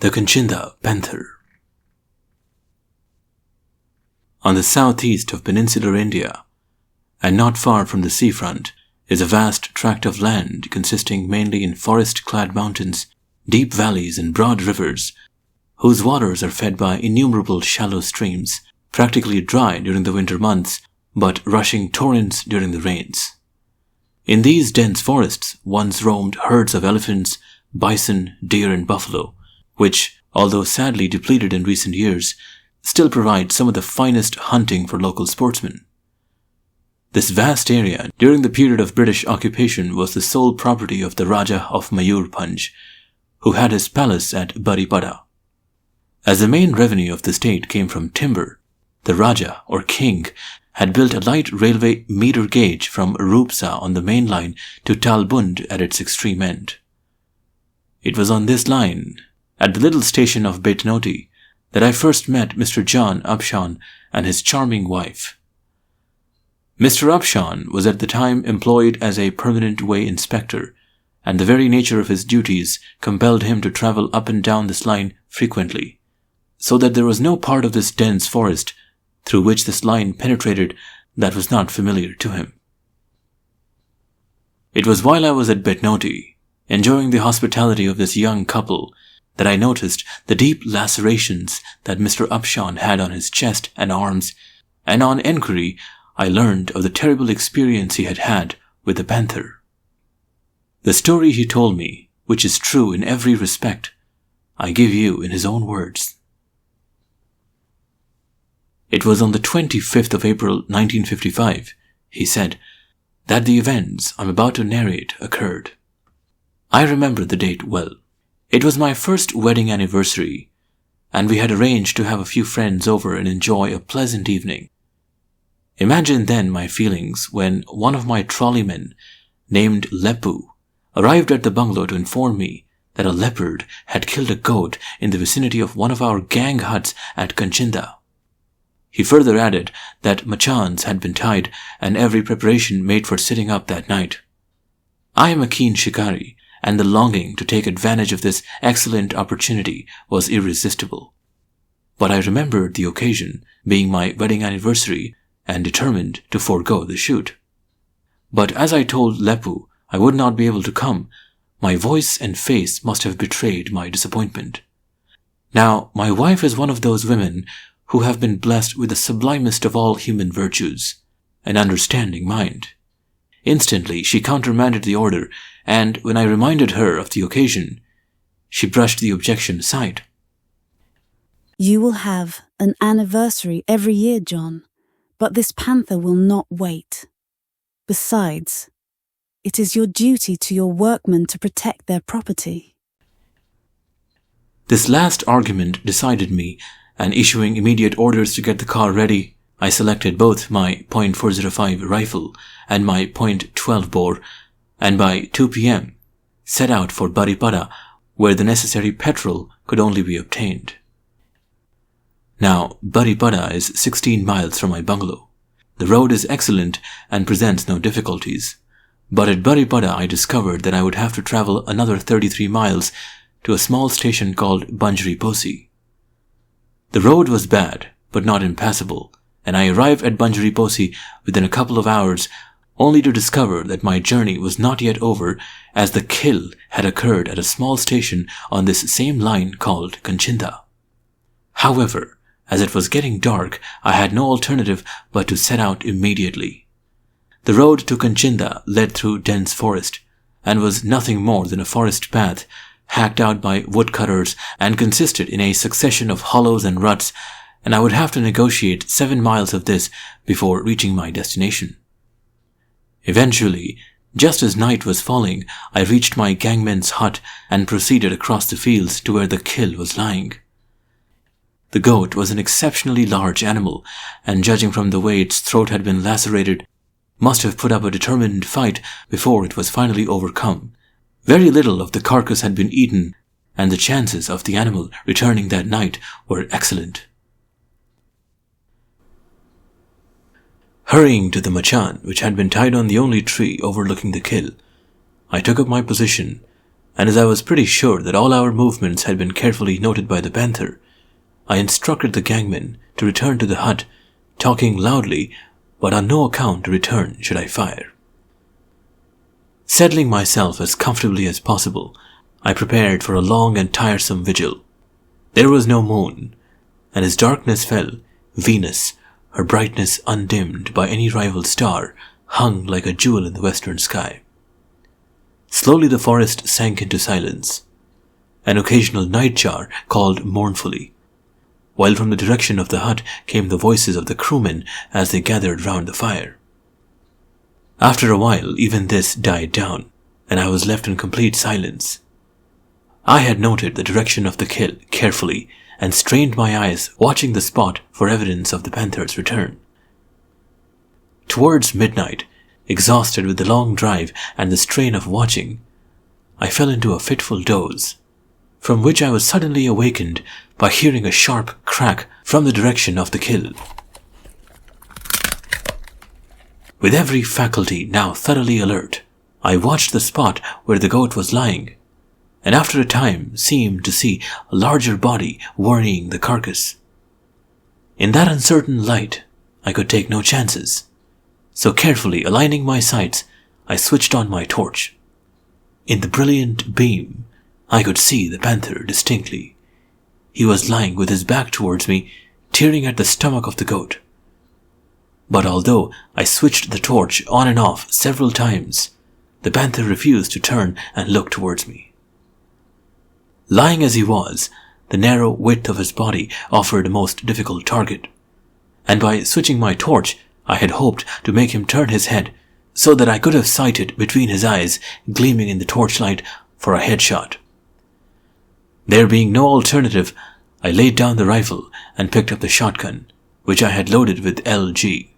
The Kanchinda Panther. On the southeast of peninsular India, and not far from the seafront, is a vast tract of land consisting mainly in forest-clad mountains, deep valleys and broad rivers, whose waters are fed by innumerable shallow streams, practically dry during the winter months, but rushing torrents during the rains. In these dense forests once roamed herds of elephants, bison, deer and buffalo, which, although sadly depleted in recent years, still provide some of the finest hunting for local sportsmen. This vast area during the period of British occupation was the sole property of the Raja of Mayurpanj, who had his palace at Baripada. As the main revenue of the state came from timber, the Raja, or king, had built a light railway meter gauge from Rupsa on the main line to Talbund at its extreme end. It was on this line, at the little station of Betnoti, that I first met Mr. John Upshon and his charming wife. Mr. Upshon was at the time employed as a permanent way inspector, and the very nature of his duties compelled him to travel up and down this line frequently, so that there was no part of this dense forest through which this line penetrated that was not familiar to him. It was while I was at Betnoti, enjoying the hospitality of this young couple, that I noticed the deep lacerations that Mr. Upshon had on his chest and arms, and on enquiry I learned of the terrible experience he had had with the panther. The story he told me, which is true in every respect, I give you in his own words. It was on the 25th of April 1955, he said, that the events I'm about to narrate occurred. I remember the date well. It was my first wedding anniversary, and we had arranged to have a few friends over and enjoy a pleasant evening. Imagine then my feelings when one of my trolleymen, named Lepu, arrived at the bungalow to inform me that a leopard had killed a goat in the vicinity of one of our gang huts at Kanchinda. He further added that machans had been tied and every preparation made for sitting up that night. I am a keen shikari, and the longing to take advantage of this excellent opportunity was irresistible. But I remembered the occasion being my wedding anniversary and determined to forego the shoot. But as I told Lepu I would not be able to come, my voice and face must have betrayed my disappointment. Now, my wife is one of those women who have been blessed with the sublimest of all human virtues, an understanding mind. Instantly she countermanded the order, and when I reminded her of the occasion, she brushed the objection aside. You will have an anniversary every year, John, but this panther will not wait. Besides, it is your duty to your workmen to protect their property. This last argument decided me, and issuing immediate orders to get the car ready, I selected both my .405 rifle and my .12 bore, and by 2 p.m. set out for Baripada, where the necessary petrol could only be obtained. Now, Baripada is 16 miles from my bungalow. The road is excellent and presents no difficulties, but at Baripada I discovered that I would have to travel another 33 miles to a small station called Banjari Posi. The road was bad, but not impassable, and I arrived at Banjari Posi within a couple of hours, only to discover that my journey was not yet over, as the kill had occurred at a small station on this same line called Kanchinda. However, as it was getting dark, I had no alternative but to set out immediately. The road to Kanchinda led through dense forest, and was nothing more than a forest path, hacked out by woodcutters, and consisted in a succession of hollows and ruts, and I would have to negotiate 7 miles of this before reaching my destination. Eventually, just as night was falling, I reached my gangman's hut and proceeded across the fields to where the kill was lying. The goat was an exceptionally large animal, and judging from the way its throat had been lacerated, must have put up a determined fight before it was finally overcome. Very little of the carcass had been eaten, and the chances of the animal returning that night were excellent. Hurrying to the machan, which had been tied on the only tree overlooking the kill, I took up my position, and as I was pretty sure that all our movements had been carefully noted by the Panther, I instructed the gangman to return to the hut, talking loudly, but on no account to return should I fire. Settling myself as comfortably as possible, I prepared for a long and tiresome vigil. There was no moon, and as darkness fell, Venus, her brightness undimmed by any rival star, hung like a jewel in the western sky. Slowly the forest sank into silence. An occasional nightjar called mournfully, while from the direction of the hut came the voices of the crewmen as they gathered round the fire. After a while, even this died down, and I was left in complete silence. I had noted the direction of the kill carefully and strained my eyes, watching the spot for evidence of the panther's return. Towards midnight, exhausted with the long drive and the strain of watching, I fell into a fitful doze, from which I was suddenly awakened by hearing a sharp crack from the direction of the kill. With every faculty now thoroughly alert, I watched the spot where the goat was lying, and after a time seemed to see a larger body worrying the carcass. In that uncertain light, I could take no chances, so carefully aligning my sights, I switched on my torch. In the brilliant beam, I could see the panther distinctly. He was lying with his back towards me, tearing at the stomach of the goat. But although I switched the torch on and off several times, the panther refused to turn and look towards me. Lying as he was, the narrow width of his body offered a most difficult target, and by switching my torch, I had hoped to make him turn his head so that I could have sighted between his eyes, gleaming in the torchlight, for a headshot. There being no alternative, I laid down the rifle and picked up the shotgun, which I had loaded with LG.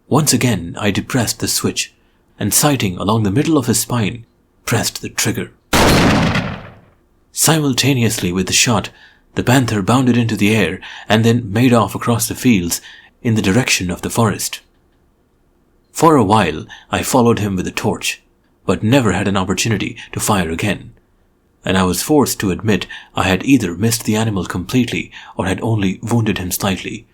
Once again I depressed the switch, and sighting along the middle of his spine, pressed the trigger. Simultaneously with the shot, the panther bounded into the air and then made off across the fields in the direction of the forest. For a while I followed him with the torch, but never had an opportunity to fire again, and I was forced to admit I had either missed the animal completely or had only wounded him slightly.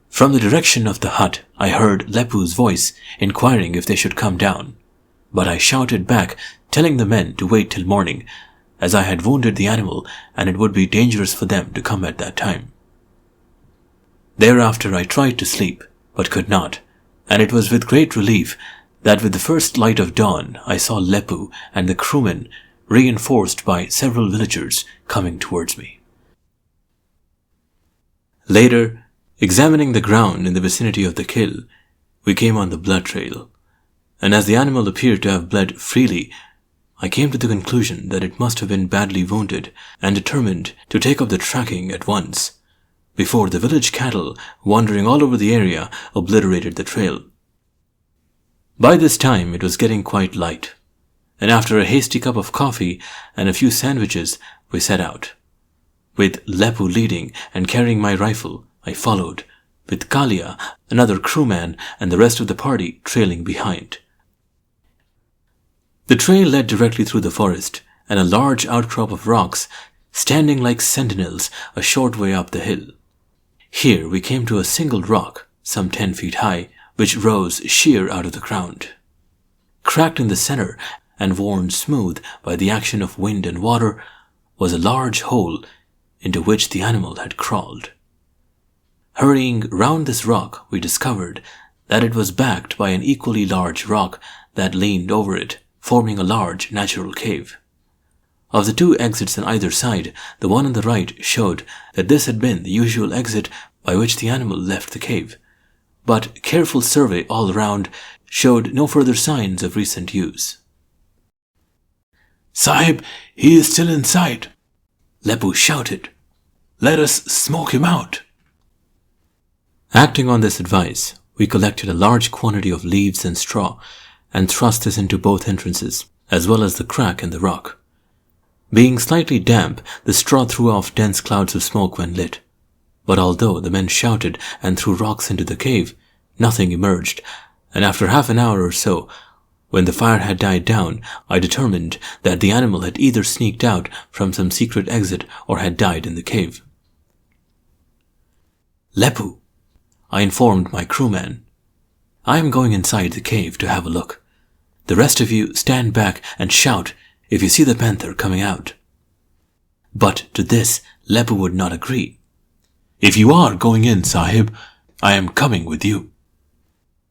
From the direction of the hut I heard Lepu's voice inquiring if they should come down, but I shouted back, telling the men to wait till morning, as I had wounded the animal and it would be dangerous for them to come at that time. Thereafter I tried to sleep, but could not, and it was with great relief that with the first light of dawn I saw Lepu and the crewmen, reinforced by several villagers, coming towards me. Later, examining the ground in the vicinity of the kill, we came on the blood trail, and as the animal appeared to have bled freely, I came to the conclusion that it must have been badly wounded and determined to take up the tracking at once, before the village cattle wandering all over the area obliterated the trail. By this time it was getting quite light, and after a hasty cup of coffee and a few sandwiches, we set out. With Lepu leading and carrying my rifle, I followed, with Kalia, another crewman, and the rest of the party trailing behind. The trail led directly through the forest, and a large outcrop of rocks, standing like sentinels a short way up the hill. Here we came to a single rock, some 10 feet high, which rose sheer out of the ground. Cracked in the center and worn smooth by the action of wind and water was a large hole into which the animal had crawled. Hurrying round this rock, we discovered that it was backed by an equally large rock that leaned over it, forming a large natural cave. Of the 2 exits on either side, the one on the right showed that this had been the usual exit by which the animal left the cave, but careful survey all around showed no further signs of recent use. "Sahib, he is still inside," Lepu shouted. "Let us smoke him out." Acting on this advice, we collected a large quantity of leaves and straw and thrust this into both entrances, as well as the crack in the rock. Being slightly damp, the straw threw off dense clouds of smoke when lit, but although the men shouted and threw rocks into the cave, nothing emerged, and after half an hour or so, When the fire had died down, I determined that the animal had either sneaked out from some secret exit or had died in the cave. "Lepu," I informed my crewman. "I am going inside the cave to have a look. The rest of you stand back and shout if you see the panther coming out." But to this, Lepu would not agree. "If you are going in, Sahib, I am coming with you."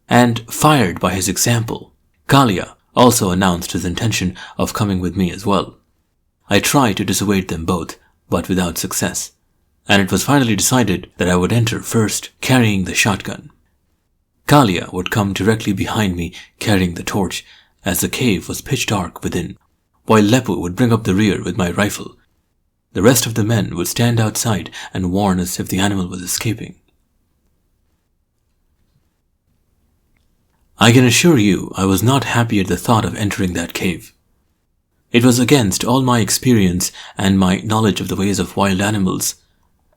And fired by his example, Kalia also announced his intention of coming with me as well. I tried to dissuade them both, but without success, and it was finally decided that I would enter first carrying the shotgun. Kalia would come directly behind me carrying the torch, as the cave was pitch dark within, while Lepu would bring up the rear with my rifle. The rest of the men would stand outside and warn us if the animal was escaping. I can assure you I was not happy at the thought of entering that cave. It was against all my experience and my knowledge of the ways of wild animals,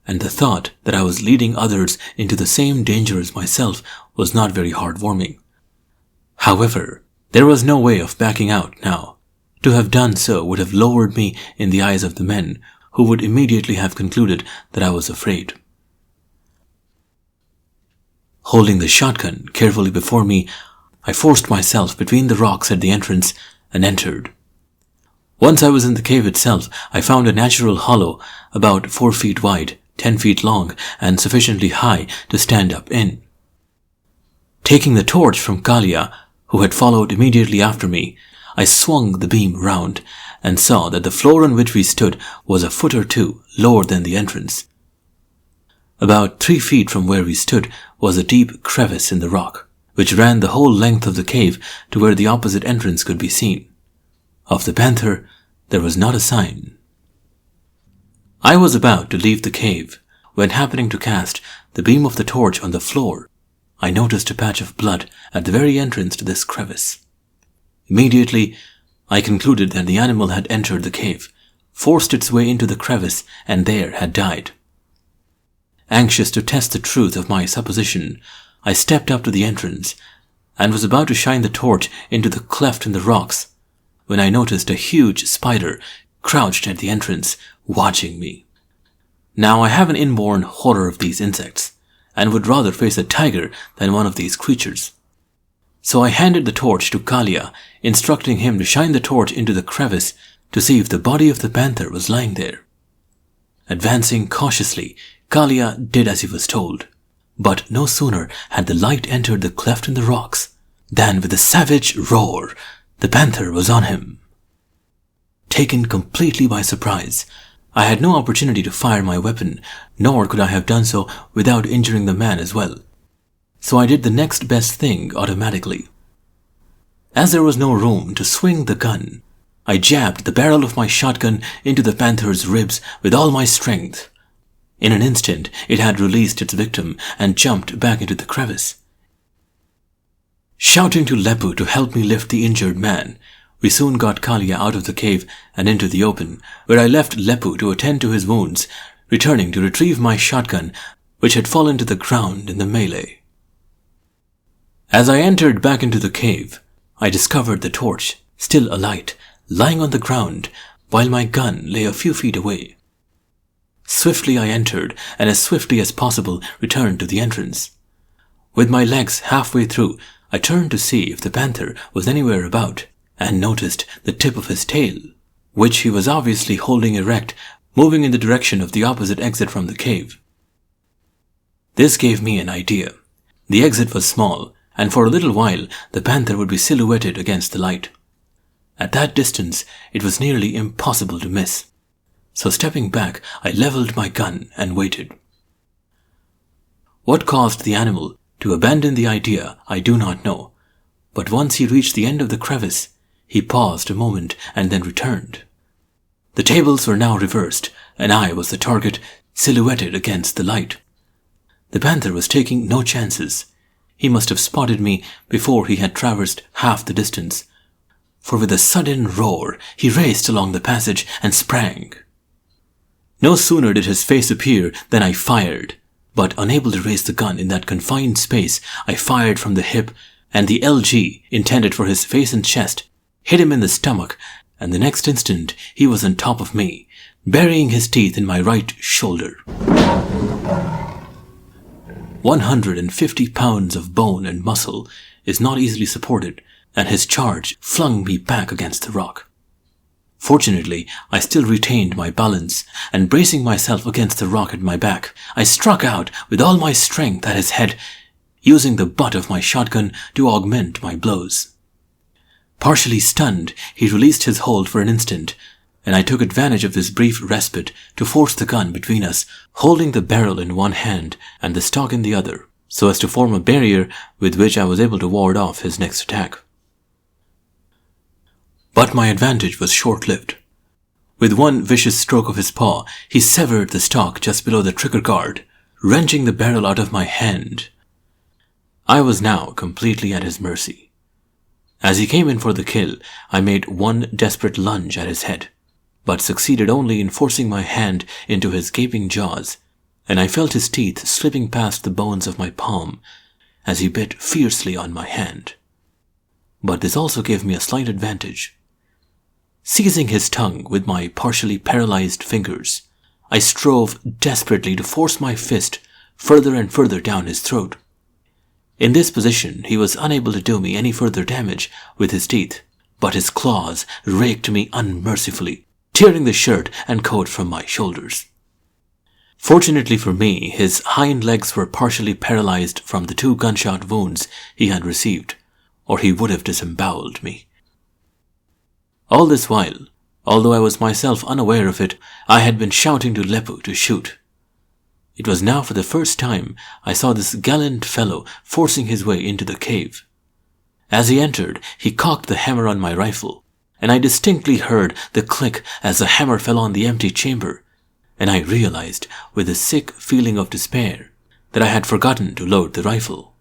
and the thought that I was leading others into the same danger as myself was not very heartwarming. However, there was no way of backing out now. To have done so would have lowered me in the eyes of the men, who would immediately have concluded that I was afraid. Holding the shotgun carefully before me, I forced myself between the rocks at the entrance and entered. Once I was in the cave itself, I found a natural hollow about 4 feet wide, 10 feet long, and sufficiently high to stand up in. Taking the torch from Kalia, who had followed immediately after me, I swung the beam round and saw that the floor on which we stood was a foot or two lower than the entrance. About 3 feet from where we stood was a deep crevice in the rock, which ran the whole length of the cave to where the opposite entrance could be seen. Of the panther, there was not a sign. I was about to leave the cave when, happening to cast the beam of the torch on the floor, I noticed a patch of blood at the very entrance to this crevice. Immediately, I concluded that the animal had entered the cave, forced its way into the crevice, and there had died. Anxious to test the truth of my supposition, I stepped up to the entrance and was about to shine the torch into the cleft in the rocks when I noticed a huge spider crouched at the entrance, watching me. Now I have an inborn horror of these insects and would rather face a tiger than one of these creatures. So I handed the torch to Kalia, instructing him to shine the torch into the crevice to see if the body of the panther was lying there. Advancing cautiously, Kalia did as he was told. But no sooner had the light entered the cleft in the rocks than, with a savage roar, the panther was on him. Taken completely by surprise, I had no opportunity to fire my weapon, nor could I have done so without injuring the man as well. So I did the next best thing automatically. As there was no room to swing the gun, I jabbed the barrel of my shotgun into the panther's ribs with all my strength. In an instant, it had released its victim and jumped back into the crevice. Shouting to Lepu to help me lift the injured man, we soon got Kalia out of the cave and into the open, where I left Lepu to attend to his wounds, returning to retrieve my shotgun, which had fallen to the ground in the melee. As I entered back into the cave, I discovered the torch, still alight, lying on the ground, while my gun lay a few feet away. Swiftly I entered, and as swiftly as possible returned to the entrance. With my legs halfway through, I turned to see if the panther was anywhere about, and noticed the tip of his tail, which he was obviously holding erect, moving in the direction of the opposite exit from the cave. This gave me an idea. The exit was small, and for a little while the panther would be silhouetted against the light. At that distance, it was nearly impossible to miss. So stepping back, I leveled my gun and waited. What caused the animal to abandon the idea, I do not know, but once he reached the end of the crevice, he paused a moment and then returned. The tables were now reversed, and I was the target, silhouetted against the light. The panther was taking no chances. He must have spotted me before he had traversed half the distance, for with a sudden roar, he raced along the passage and sprang. No sooner did his face appear than I fired, but unable to raise the gun in that confined space, I fired from the hip and the LG, intended for his face and chest, hit him in the stomach, and the next instant he was on top of me, burying his teeth in my right shoulder. 150 pounds of bone and muscle is not easily supported, and his charge flung me back against the rock. Fortunately, I still retained my balance, and bracing myself against the rock at my back, I struck out with all my strength at his head, using the butt of my shotgun to augment my blows. Partially stunned, he released his hold for an instant, and I took advantage of this brief respite to force the gun between us, holding the barrel in one hand and the stock in the other, so as to form a barrier with which I was able to ward off his next attack. But my advantage was short-lived. With one vicious stroke of his paw, he severed the stock just below the trigger guard, wrenching the barrel out of my hand. I was now completely at his mercy. As he came in for the kill, I made one desperate lunge at his head, but succeeded only in forcing my hand into his gaping jaws, and I felt his teeth slipping past the bones of my palm as he bit fiercely on my hand. But this also gave me a slight advantage. Seizing his tongue with my partially paralyzed fingers, I strove desperately to force my fist further and further down his throat. In this position, he was unable to do me any further damage with his teeth, but his claws raked me unmercifully, tearing the shirt and coat from my shoulders. Fortunately for me, his hind legs were partially paralyzed from the 2 gunshot wounds he had received, or he would have disemboweled me. All this while, although I was myself unaware of it, I had been shouting to Lepu to shoot. It was now for the first time I saw this gallant fellow forcing his way into the cave. As he entered, he cocked the hammer on my rifle, and I distinctly heard the click as the hammer fell on the empty chamber, and I realized, with a sick feeling of despair, that I had forgotten to load the rifle.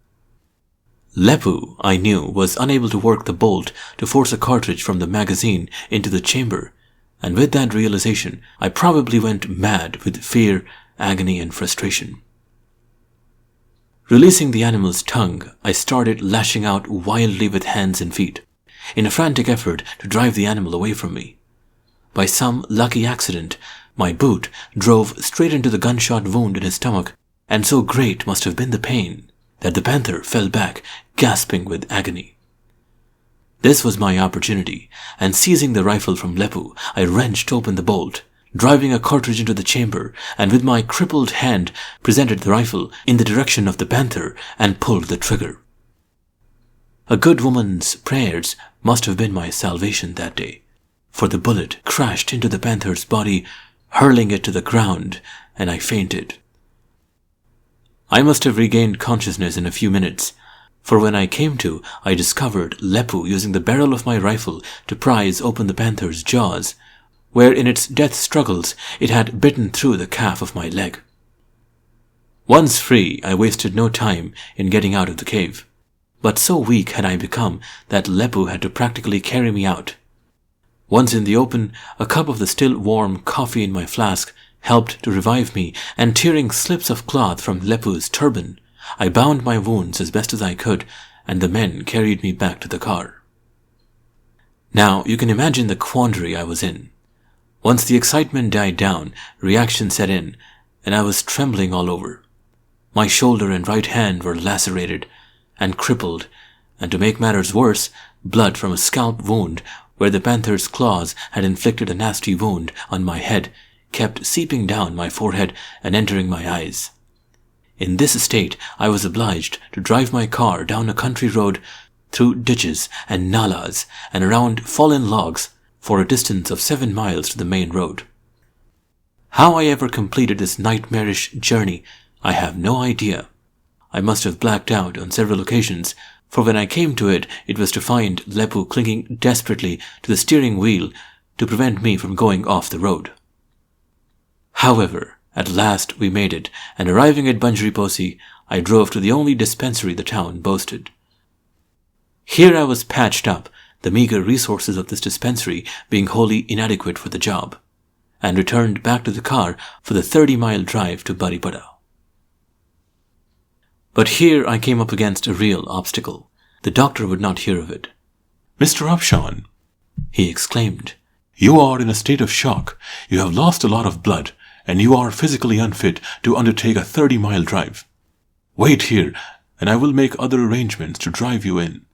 Lepu, I knew, was unable to work the bolt to force a cartridge from the magazine into the chamber, and with that realization, I probably went mad with fear, agony, and frustration. Releasing the animal's tongue, I started lashing out wildly with hands and feet, in a frantic effort to drive the animal away from me. By some lucky accident, my boot drove straight into the gunshot wound in his stomach, and so great must have been the pain that the panther fell back, gasping with agony. This was my opportunity, and seizing the rifle from Lepu, I wrenched open the bolt, driving a cartridge into the chamber, and with my crippled hand presented the rifle in the direction of the panther and pulled the trigger. A good woman's prayers must have been my salvation that day, for the bullet crashed into the panther's body, hurling it to the ground, and I fainted. I must have regained consciousness in a few minutes, for when I came to, I discovered Lepu using the barrel of my rifle to prise open the panther's jaws, where in its death struggles it had bitten through the calf of my leg. Once free, I wasted no time in getting out of the cave, but so weak had I become that Lepu had to practically carry me out. Once in the open, a cup of the still warm coffee in my flask helped to revive me, and tearing slips of cloth from Lepu's turban, I bound my wounds as best as I could, and the men carried me back to the car. Now, you can imagine the quandary I was in. Once the excitement died down, reaction set in, and I was trembling all over. My shoulder and right hand were lacerated and crippled, and to make matters worse, blood from a scalp wound where the panther's claws had inflicted a nasty wound on my head kept seeping down my forehead and entering my eyes. In this state, I was obliged to drive my car down a country road through ditches and nalas and around fallen logs for a distance of 7 miles to the main road. How I ever completed this nightmarish journey, I have no idea. I must have blacked out on several occasions, for when I came to it, it was to find Lepu clinging desperately to the steering wheel to prevent me from going off the road. However, at last we made it, and arriving at Banjariposi, I drove to the only dispensary the town boasted. Here I was patched up, the meager resources of this dispensary being wholly inadequate for the job, and returned back to the car for the 30-mile drive to Baripada. But here I came up against a real obstacle. The doctor would not hear of it. "Mr. Upshon," he exclaimed, "you are in a state of shock. You have lost a lot of blood, and you are physically unfit to undertake a 30-mile drive. Wait here, and I will make other arrangements to drive you in."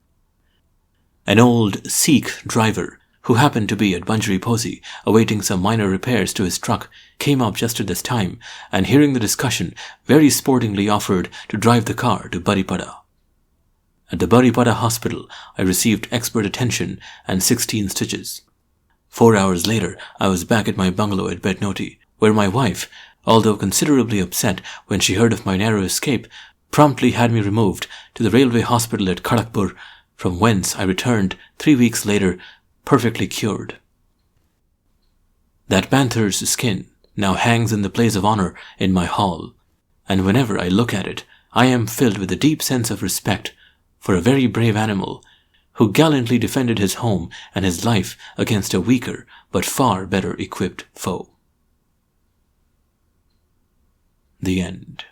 An old Sikh driver, who happened to be at Banjari Posi, awaiting some minor repairs to his truck, came up just at this time, and hearing the discussion, very sportingly offered to drive the car to Baripada. At the Baripada hospital, I received expert attention and 16 stitches. 4 hours later, I was back at my bungalow at Betnoti, where my wife, although considerably upset when she heard of my narrow escape, promptly had me removed to the railway hospital at Kharagpur, from whence I returned 3 weeks later, perfectly cured. That panther's skin now hangs in the place of honor in my hall, and whenever I look at it, I am filled with a deep sense of respect for a very brave animal who gallantly defended his home and his life against a weaker but far better equipped foe. The end.